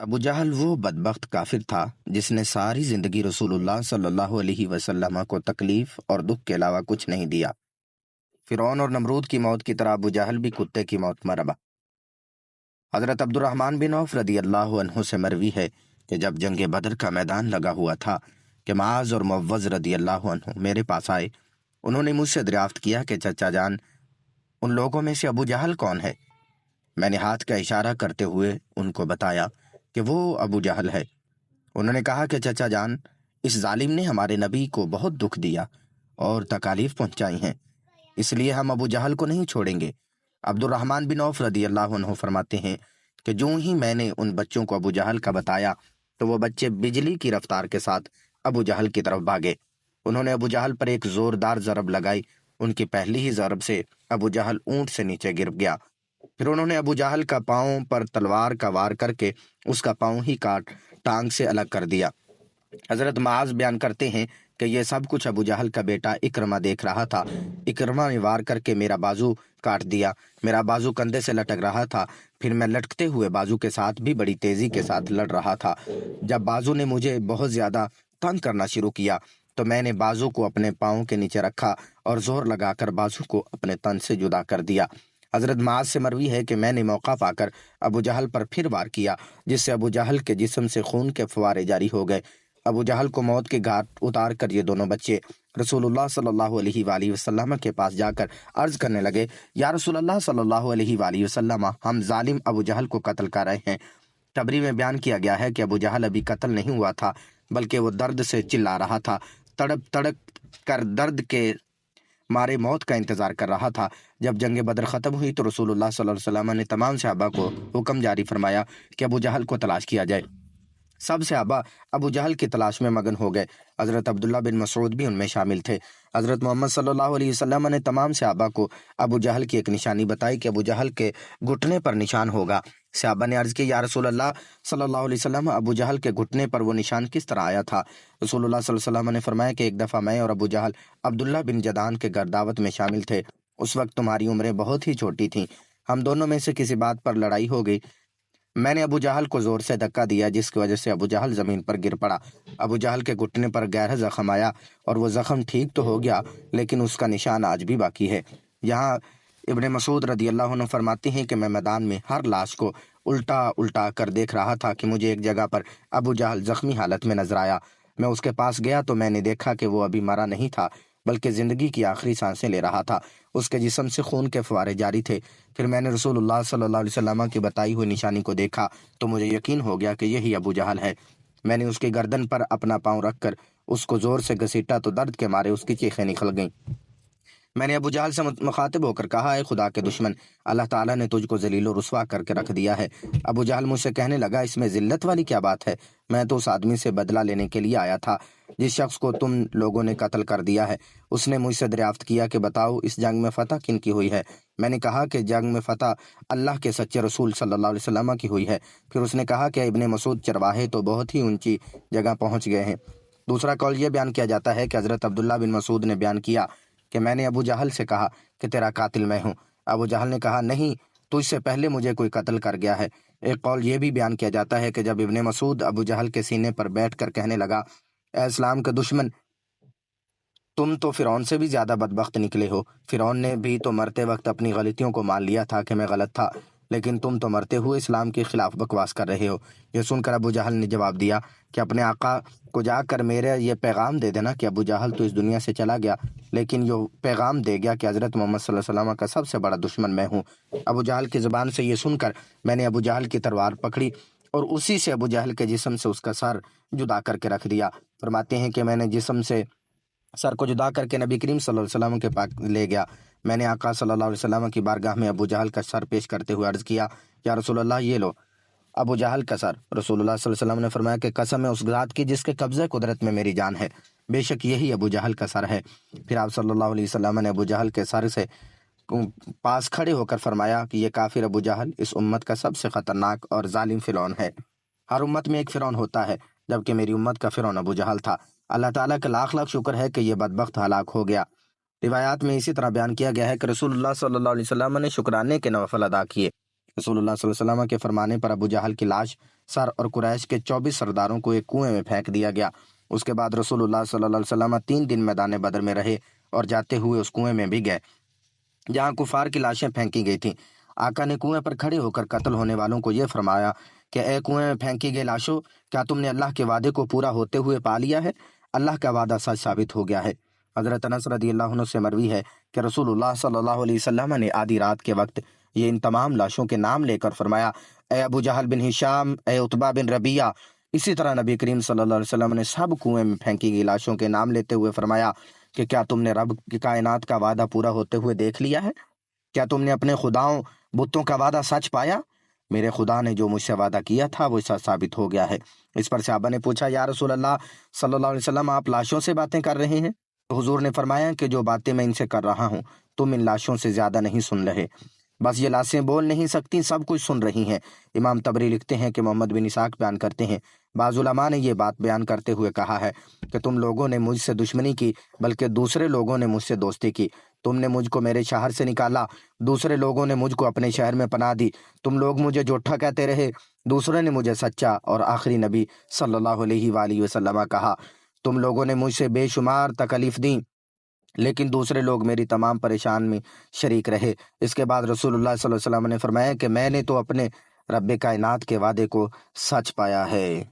ابو جہل وہ بدبخت کافر تھا جس نے ساری زندگی رسول اللہ صلی اللہ علیہ وسلم کو تکلیف اور دکھ کے علاوہ کچھ نہیں دیا۔ فرعون اور نمرود کی موت کی طرح ابو جہل بھی کتے کی موت مرا۔ حضرت عبد الرحمن بن عوف رضی اللہ عنہ سے مروی ہے کہ جب جنگ بدر کا میدان لگا ہوا تھا کہ معاذ اور معوذ رضی اللہ عنہ میرے پاس آئے۔ انہوں نے مجھ سے دریافت کیا کہ چچا جان، ان لوگوں میں سے ابو جہل کون ہے؟ میں نے ہاتھ کا اشارہ کرتے ہوئے ان کو بتایا کہ وہ ابو جہل ہے۔ انہوں نے کہا کہ چچا جان، اس ظالم نے ہمارے نبی کو بہت دکھ دیا اور تکالیف پہنچائی ہیں، اس لیے ہم ابو جہل کو نہیں چھوڑیں گے۔ عبد الرحمن بن عوف رضی اللہ عنہ فرماتے ہیں کہ جو ہی میں نے ان بچوں کو ابو جہل کا بتایا تو وہ بچے بجلی کی رفتار کے ساتھ ابو جہل کی طرف بھاگے۔ انہوں نے ابو جہل پر ایک زوردار ضرب لگائی۔ ان کی پہلی ہی ضرب سے ابو جہل اونٹ سے نیچے گر گیا۔ پھر انہوں نے ابو جہل کا پاؤں پر تلوار کا وار کر کے اس کا پاؤں ہی کاٹ ٹانگ سے الگ کر دیا۔ حضرت معاذ بیان کرتے ہیں کہ یہ سب کچھ ابو جہل کا بیٹا اکرمہ دیکھ رہا تھا۔ اکرمہ نے وار کر کے میرا بازو کاٹ دیا۔ میرا بازو کندھے سے لٹک رہا تھا، پھر میں لٹکتے ہوئے بازو کے ساتھ بھی بڑی تیزی کے ساتھ لڑ رہا تھا۔ جب بازو نے مجھے بہت زیادہ تنگ کرنا شروع کیا تو میں نے بازو کو اپنے پاؤں کے نیچے رکھا اور زور لگا کر بازو کو اپنے تن سے جدا کر دیا۔ حضرت معاذ سے مروی ہے کہ میں نے موقع پا کر ابو جہل پر پھر وار کیا، جس سے ابو جہل کے جسم سے خون کے فوارے جاری ہو گئے۔ ابو جہل کو موت کے گھاٹ اتار کر یہ دونوں بچے رسول اللہ صلی اللہ علیہ وآلہ وسلم کے پاس جا کر عرض کرنے لگے، یا رسول اللہ صلی اللہ علیہ وآلہ وسلم، ہم ظالم ابو جہل کو قتل کر رہے ہیں۔ تبری میں بیان کیا گیا ہے کہ ابو جہل ابھی قتل نہیں ہوا تھا، بلکہ وہ درد سے چلا رہا تھا، تڑپ تڑپ کر درد کے مارے موت کا انتظار کر رہا تھا۔ جب جنگ بدر ختم ہوئی تو رسول اللہ صلی اللہ علیہ وسلم نے تمام صحابہ کو حکم جاری فرمایا کہ ابو جہل کو تلاش کیا جائے۔ سب صحابہ ابو جہل کی تلاش میں مگن ہو گئے۔ حضرت عبداللہ بن مسعود بھی ان میں شامل تھے۔ حضرت محمد صلی اللہ علیہ وسلم نے تمام صحابہ کو ابو جہل کی ایک نشانی بتائی کہ ابو جہل کے گھٹنے پر نشان ہوگا۔ صحابہ نے عرض کی، یا رسول اللہ صلی اللہ علیہ وسلم، ابو جہل کے گھٹنے پر وہ نشان کس طرح آیا تھا؟ رسول اللہ صلی اللہ علیہ وسلم نے فرمایا کہ ایک دفعہ میں اور ابو جہل عبداللہ بن جدعان کے گھر دعوت میں شامل تھے۔ اس وقت تمہاری عمریں بہت ہی چھوٹی تھیں۔ ہم دونوں میں سے کسی بات پر لڑائی ہو گئی۔ میں نے ابو جہل کو زور سے دھکا دیا، جس کی وجہ سے ابو جہل زمین پر گر پڑا۔ ابو جہل کے گھٹنے پر گہرا زخم آیا اور وہ زخم ٹھیک تو ہو گیا، لیکن اس کا نشان آج بھی باقی ہے۔ یہاں ابن مسعود رضی اللہ عنہ فرماتے ہیں کہ میں میدان میں ہر لاش کو الٹا الٹا کر دیکھ رہا تھا کہ مجھے ایک جگہ پر ابو جہل زخمی حالت میں نظر آیا۔ میں اس کے پاس گیا تو میں نے دیکھا کہ وہ ابھی مرا نہیں تھا، بلکہ زندگی کی آخری سانسیں لے رہا تھا۔ اس کے جسم سے خون کے فوارے جاری تھے۔ پھر میں نے رسول اللہ صلی اللہ علیہ وسلم کی بتائی ہوئی نشانی کو دیکھا تو مجھے یقین ہو گیا کہ یہی ابو جہل ہے۔ میں نے اس کی گردن پر اپنا پاؤں رکھ کر اس کو زور سے گھسیٹا تو درد کے مارے اس کی چیخیں نکل گئیں۔ میں نے ابو جہل سے مخاطب ہو کر کہا، اے خدا کے دشمن، اللہ تعالیٰ نے تجھ کو ذلیل و رسوا کر کے رکھ دیا ہے۔ ابو جہل مجھ سے کہنے لگا، اس میں ذلت والی کیا بات ہے؟ میں تو اس آدمی سے بدلہ لینے کے لیے آیا تھا جس شخص کو تم لوگوں نے قتل کر دیا ہے۔ اس نے مجھ سے دریافت کیا کہ بتاؤ، اس جنگ میں فتح کن کی ہوئی ہے؟ میں نے کہا کہ جنگ میں فتح اللہ کے سچے رسول صلی اللہ علیہ وسلم کی ہوئی ہے۔ پھر اس نے کہا کہ ابن مسعود چرواہے تو بہت ہی اونچی جگہ پہنچ گئے ہیں۔ دوسرا قول یہ بیان کیا جاتا ہے کہ حضرت عبداللہ بن مسعود نے بیان کیا کہ میں نے ابو جہل سے کہا کہ تیرا قاتل میں ہوں۔ ابو جہل نے کہا، نہیں، تجھ سے پہلے مجھے کوئی قتل کر گیا ہے۔ ایک قول یہ بھی بیان کیا جاتا ہے کہ جب ابن مسعود ابو جہل کے سینے پر بیٹھ کر کہنے لگا، اے اسلام کے دشمن، تم تو فرعون سے بھی زیادہ بدبخت نکلے ہو۔ فرعون نے بھی تو مرتے وقت اپنی غلطیوں کو مان لیا تھا کہ میں غلط تھا، لیکن تم تو مرتے ہوئے اسلام کے خلاف بکواس کر رہے ہو۔ یہ سن کر ابو جہل نے جواب دیا کہ اپنے آقا کو جا کر میرے یہ پیغام دے دینا کہ ابو جہل تو اس دنیا سے چلا گیا، لیکن یہ پیغام دے گیا کہ حضرت محمد صلی اللہ علیہ وسلم کا سب سے بڑا دشمن میں ہوں۔ ابو جہل کی زبان سے یہ سن کر میں نے ابو جہل کی تلوار پکڑی اور اسی سے ابو جہل کے جسم سے اس کا سر جدا کر کے رکھ دیا۔ فرماتے ہیں کہ میں نے جسم سے سر کو جدا کر کے نبی کریم صلی اللہ علیہ وسلم کے پاس لے گیا۔ میں نے آقا صلی اللہ علیہ وسلم کی بارگاہ میں ابو جہل کا سر پیش کرتے ہوئے عرض کیا، یا رسول اللہ، یہ لو ابو جہل کا سر۔ رسول اللہ صلی اللہ علیہ وسلم نے فرمایا کہ قسم ہے اس ذات کی جس کے قبضہ قدرت میں میری جان ہے، بے شک یہی ابو جہل کا سر ہے۔ پھر آپ صلی اللہ علیہ وسلم نے ابو جہل کے سر سے پاس کھڑے ہو کر فرمایا کہ یہ کافر ابو جہل اس امت کا سب سے خطرناک اور ظالم فرعون ہے۔ ہر امت میں ایک فرعون ہوتا ہے، جبکہ میری امت کا فرعون ابو جہل تھا۔ اللہ تعالیٰ کا لاکھ لاکھ شکر ہے کہ یہ بدبخت ہلاک ہو گیا۔ روایات میں اسی طرح بیان کیا گیا ہے کہ رسول اللہ صلی اللہ علیہ وسلم نے شکرانے کے نوافل ادا کیے۔ رسول اللہ صلی اللہ علیہ وسلم کے فرمانے پر ابو جہل کی لاش سر اور قریش کے 24 سرداروں کو ایک کنویں میں پھینک دیا گیا۔ اس کے بعد رسول اللہ صلی اللہ علیہ وسلم 3 دن میدان بدر میں رہے اور جاتے ہوئے اس کنویں میں بھی گئے جہاں کفار کی لاشیں پھینکی گئی تھیں۔ آقا نے کنویں پر کھڑے ہو کر قتل ہونے والوں کو یہ فرمایا کہ اے کنویں میں پھینکی گئی لاشوں، کیا تم نے اللہ کے وعدے کو پورا ہوتے ہوئے پا لیا ہے؟ اللہ کا وعدہ سچ ثابت ہو گیا ہے۔ حضرت انس رضی اللہ عنہ سے مروی ہے کہ رسول اللہ صلی اللہ علیہ وسلم نے آدھی رات کے وقت یہ ان تمام لاشوں کے نام لے کر فرمایا، اے ابو جہل بن ہشام، اے عتبہ بن ربیعہ۔ اسی طرح نبی کریم صلی اللہ علیہ وسلم نے سب کنویں میں پھینکی گئی لاشوں کے نام لیتے ہوئے فرمایا کہ کیا تم نے رب کی کائنات کا وعدہ پورا ہوتے ہوئے دیکھ لیا ہے؟ کیا تم نے اپنے خداؤں بتوں کا وعدہ سچ پایا؟ میرے خدا نے جو مجھ سے وعدہ کیا تھا وہ سچ ثابت ہو گیا ہے۔ اس پر صحابہ نے پوچھا، یا رسول اللہ صلی اللہ علیہ وسلم، آپ لاشوں سے باتیں کر رہے ہیں؟ تو حضور نے فرمایا کہ جو باتیں میں ان سے کر رہا ہوں تم ان لاشوں سے زیادہ نہیں سن رہے، بس یہ لاشیں بول نہیں سکتی، سب کچھ سن رہی ہیں۔ امام طبری لکھتے ہیں کہ محمد بن اسحاق بیان کرتے ہیں، بعض علماء نے یہ بات بیان کرتے ہوئے کہا ہے کہ تم لوگوں نے مجھ سے دشمنی کی، بلکہ دوسرے لوگوں نے مجھ سے دوستی کی۔ تم نے مجھ کو میرے شہر سے نکالا، دوسرے لوگوں نے مجھ کو اپنے شہر میں پناہ دی۔ تم لوگ مجھے جھوٹا کہتے رہے، دوسرے نے مجھے سچا اور آخری نبی صلی اللہ علیہ وآلہ وسلم کہا۔ تم لوگوں نے مجھ سے بے شمار تکلیف دیں، لیکن دوسرے لوگ میری تمام پریشان میں شریک رہے۔ اس کے بعد رسول اللہ صلی اللہ علیہ وسلم نے فرمایا کہ میں نے تو اپنے رب کائنات کے وعدے کو سچ پایا ہے۔